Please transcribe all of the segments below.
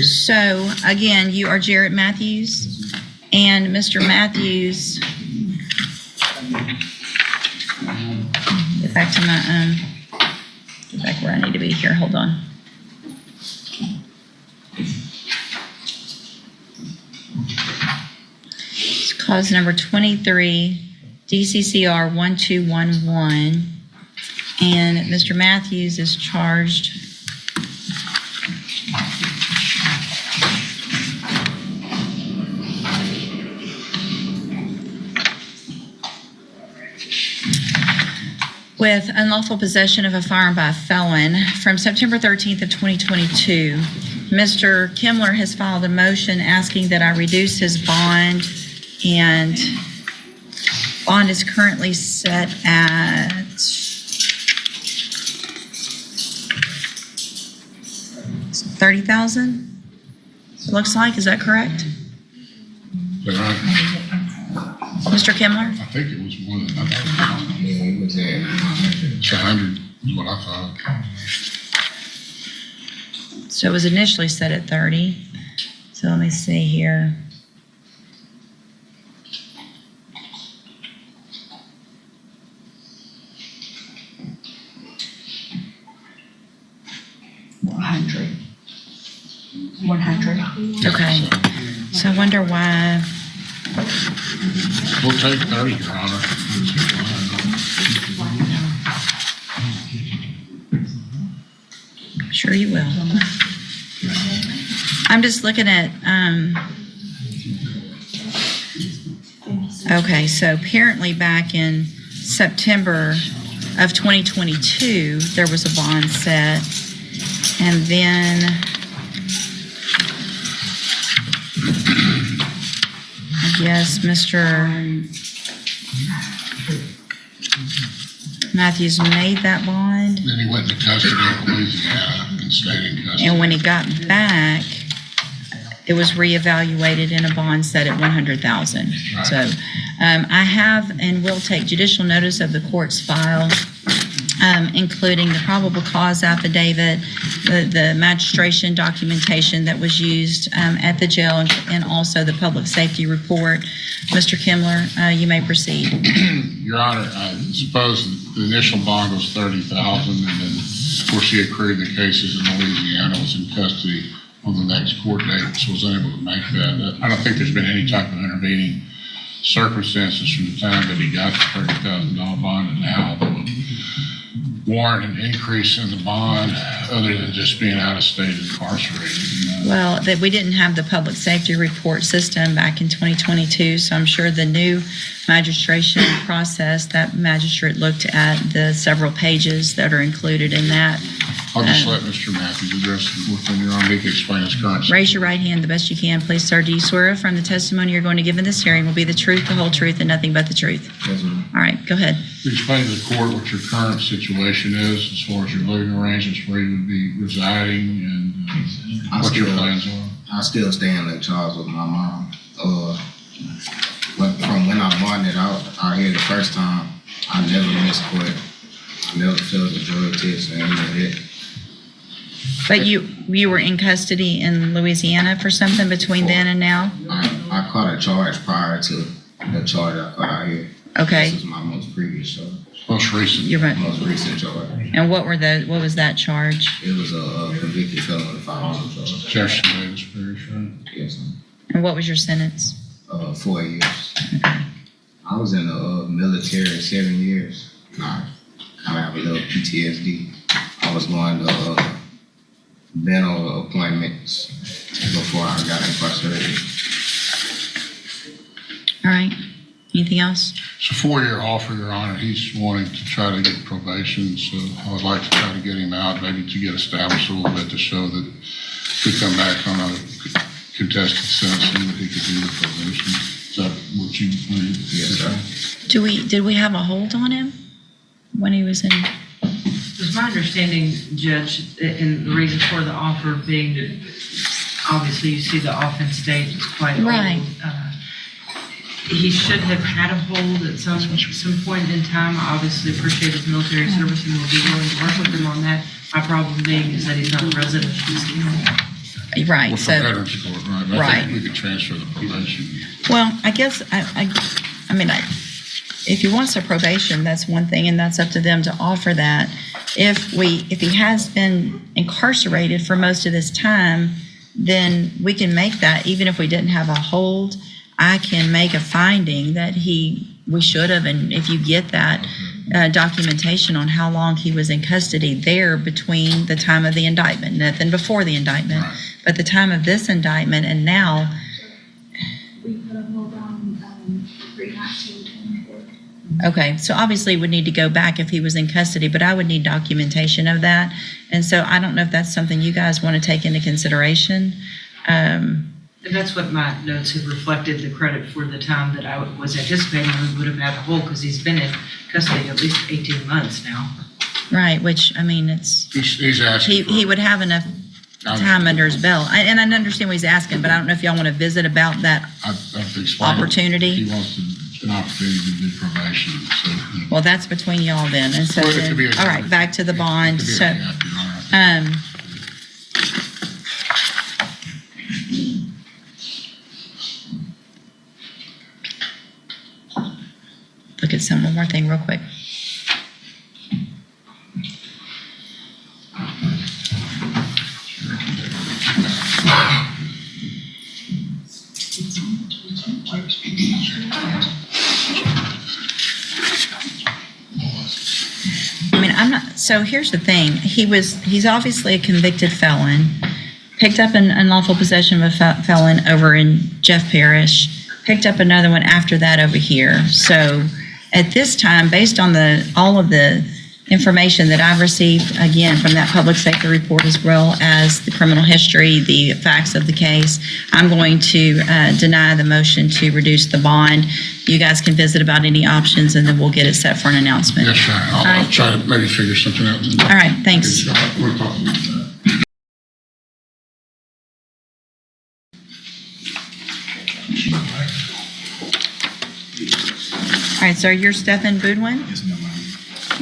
So, again, you are Jarrett Matthews, and Mr. Matthews, get back to my, get back where I need to be here, hold on. It's cause number 23, DCCR 1211, and Mr. Matthews is charged with unlawful possession of a firearm by a felon from September 13th of 2022. Mr. Kimler has filed a motion asking that I reduce his bond, and bond is currently set at $30,000. Looks like, is that correct? Is that right? Mr. Kimler? I think it was more than that. Yeah, it was at It's 100 is what I thought. So it was initially set at 30. So let me see here. $100. Okay. So I wonder why. We'll take 30, Your Honor. Sure you will. I'm just looking at, okay, so apparently back in September of 2022, there was a bond set, and then I guess Mr. Matthews made that bond. Then he went to custody in Louisiana and stayed in custody. And when he got back, it was reevaluated in a bond set at $100,000. Right. So I have and will take judicial notice of the court's file, including the probable cause affidavit, the magistration documentation that was used at the jail, and also the public safety report. Mr. Kimler, you may proceed. Your Honor, I suppose the initial bond was $30,000, and then, of course, he accrued the cases in Louisiana, was in custody on the next court date, so was unable to make that. I don't think there's been any type of intervening circumstances from the time that he got the $30,000 bond and now that would warrant an increase in the bond other than just being out of state incarcerated. Well, that we didn't have the public safety report system back in 2022, so I'm sure the new magistration process, that magistrate looked at the several pages that are included in that. I'll just let Mr. Matthews address it with him, Your Honor. He can explain his current situation. Raise your right hand the best you can, please, sir. Do you swear affirm the testimony you're going to give in this hearing will be the truth, the whole truth, and nothing but the truth? Yes, ma'am. All right, go ahead. Explain to the court what your current situation is as far as your living arrangements, where you would be residing, and what your plans are. I still stay in Lake Charles with my mom. But from when I bonded out here the first time, I never missed court. I never failed the drug test and any of that. But you were in custody in Louisiana for something between then and now? I caught a charge prior to the charge I caught out here. Okay. This is my most previous charge. Most recent. You're right. Most recent charge. And what was that charge? It was a convicted felon with a firearm charge. Jefferson Davis Parish, right? Yes, ma'am. And what was your sentence? 4 years. Okay. I was in the military 7 years. I kind of have a little PTSD. I was going to dental appointments before I got incarcerated. All right. Anything else? It's a 4-year offer, Your Honor. He's wanting to try to get probation, so I would like to try to get him out, maybe to get established a little bit to show that if we come back on a contested sentencing, that he could do the probation. Is that what you believe? Yes, sir. Did we have a hold on him when he was in? It's my understanding, Judge, and the reason for the offer being that obviously you see the offense date is quite Right. old. he should have had a hold at some point in time. I obviously appreciate his military service and will be willing to work with him on that. My problem being is that he's not a resident of this county. Right, Well, for so, Veterans Court, right? But I Right. think we could transfer the probation. well, I guess, if he wants a probation, that's one thing, and that's up to them to offer that. If he has been incarcerated for most of this time, then we can make that, even if we didn't have a hold, I can make a finding that we should have, and if you get that documentation on how long he was in custody there between the time of the indictment, nothing before the indictment, Right. but the time of this indictment and now, We put a hold on, pre-action 24. okay, so obviously we would need to go back if he was in custody, but I would need documentation of that. And so I don't know if that's something you guys want to take into consideration. And that's what my notes have reflected, the credit for the time that I was anticipating we would have had a hold, because he's been in custody at least 18 months now. Right, which, He's asking he for. would have enough time under his belt. And I understand what he's asking, but I don't know if y'all want to visit about that. I've explained. Opportunity. He wants an opportunity to do probation, so. Well, that's between y'all then. And so Well, it then, could be a- all right, back to the bond. It could be So, a gap, Your Honor. look at one more thing real quick. So here's the thing. He's obviously a convicted felon, picked up an unlawful possession of a felon over in Jeff Parish, picked up another one after that over here. So at this time, based on all of the information that I've received, again, from that public safety report, as well as the criminal history, the facts of the case, I'm going to deny the motion to reduce the bond. You guys can visit about any options, and then we'll get it set for an announcement. Yes, sir. I'll right. try to maybe figure something out. All right, thanks. We'll talk about that. All right, so you're Stephen Boudwin? Yes, ma'am.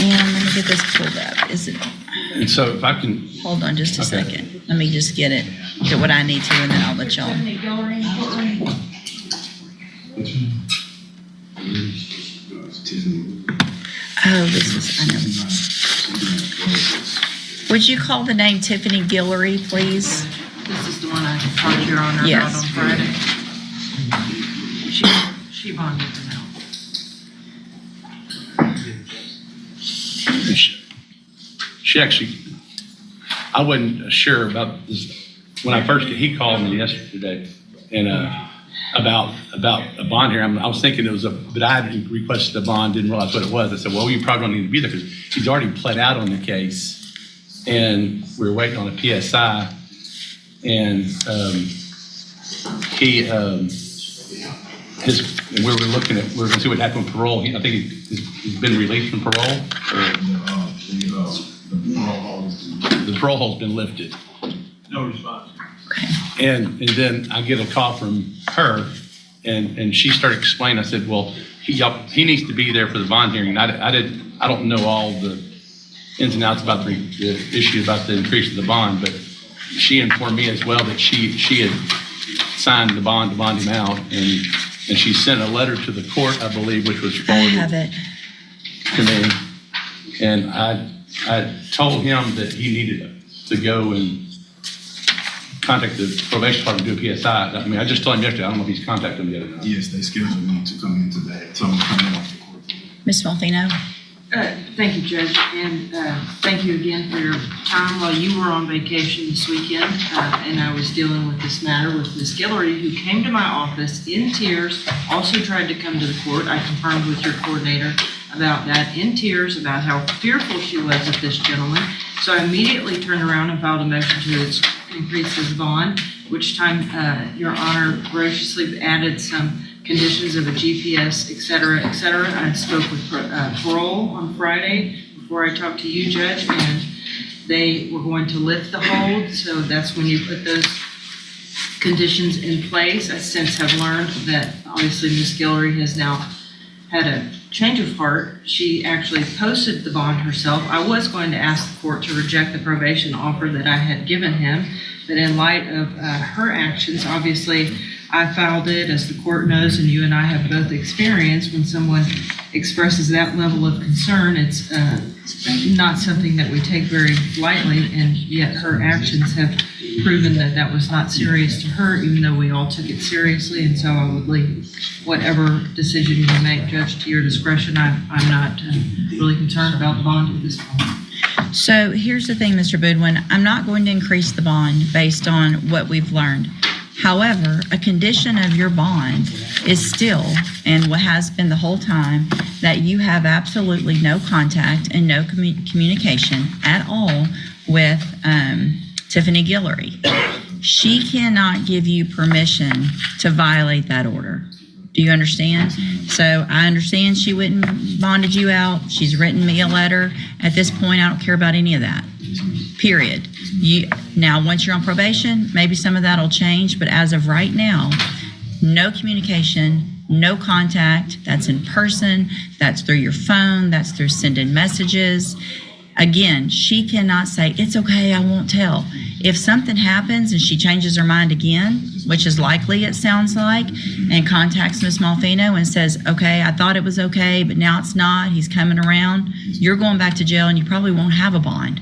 And let me get this pulled up. Is it, And so if I can, hold on just a Okay. second. Let me just get what I need to, and then I'll let y'all. Oh, this is, I know. Would you call the name Tiffany Guillory, please? This is the one I talked to Your Honor about Yes. on Friday. She bonded him out. she actually, I wasn't sure about this. When I first, he called me yesterday and about a bond hearing. I was thinking it was but I had requested a bond, didn't realize what it was. I said, well, you probably don't need to be there because he's already pled out on the case. And we were waiting on a PSI. And we were looking at, we were going to see what happened with parole. I think he's been released from parole. The parole hold's been lifted. No response. And then I get a call from her, and she started explaining. I said, well, he needs to be there for the bond hearing. I don't know all the ins and outs about the issue about the increase of the bond, but she informed me as well that she had signed the bond to bond him out, and she sent a letter to the court, I believe, which was I have forwarded it. to me. And I told him that he needed to go and contact the probation department to do a PSI. I mean, I just told him yesterday. I don't know if he's contacted him yet or not. Yes, they scheduled me to come in today. So I'm coming off the court. Ms. Malfino? Thank you, Judge, and thank you again for your time while you were on vacation this weekend. And I was dealing with this matter with Ms. Guillory, who came to my office in tears, also tried to come to the court. I confirmed with your coordinator about that, in tears, about how fearful she was of this gentleman. So I immediately turned around and filed a motion to increase his bond, which time Your Honor graciously added some conditions of a GPS, et cetera, et cetera. I spoke with parole on Friday before I talked to you, Judge, and they were going to lift the hold. So that's when you put those conditions in place. I since have learned that obviously Ms. Guillory has now had a change of heart. She actually posted the bond herself. I was going to ask the court to reject the probation offer that I had given him, but in light of her actions, obviously I filed it, as the court knows, and you and I have both experienced, when someone expresses that level of concern, it's not something that we take very lightly, and yet her actions have proven that that was not serious to her, even though we all took it seriously. And so I would leave whatever decision you make, Judge, to your discretion. I'm not really concerned about the bond at this point. So here's the thing, Mr. Boudwin, I'm not going to increase the bond based on what we've learned. However, a condition of your bond is still, and what has been the whole time, that you have absolutely no contact and no communication at all with Tiffany Guillory. She cannot give you permission to violate that order. Do you understand? So I understand she wouldn't bonded you out. She's written me a letter. At this point, I don't care about any of that. Period. Now, once you're on probation, maybe some of that will change, but as of right now, no communication, no contact. That's in person, that's through your phone, that's through sending messages. Again, she cannot say, it's okay, I won't tell. If something happens and she changes her mind again, which is likely, it sounds like, and contacts Ms. Malfino and says, okay, I thought it was okay, but now it's not, he's coming around, you're going back to jail and you probably won't have a bond.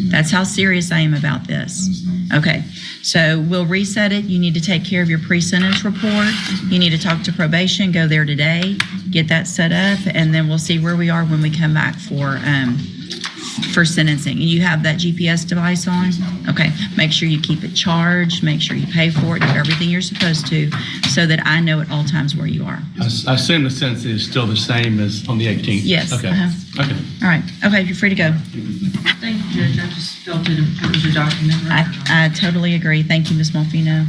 That's how serious I am about this. Okay, so we'll reset it. You need to take care of your pre-sentence report. You need to talk to probation, go there today, get that set up, and then we'll see where we are when we come back for sentencing. And you have that GPS device on? Okay, make sure you keep it charged, make sure you pay for it, do everything you're supposed to, so that I know at all times where you are. I assume the sentence is still the same as on the 18th? Yes. Okay. Okay. All right, okay, you're free to go. Thank you, Judge. I just felt it important to document. I totally agree. Thank you, Ms. Malfino.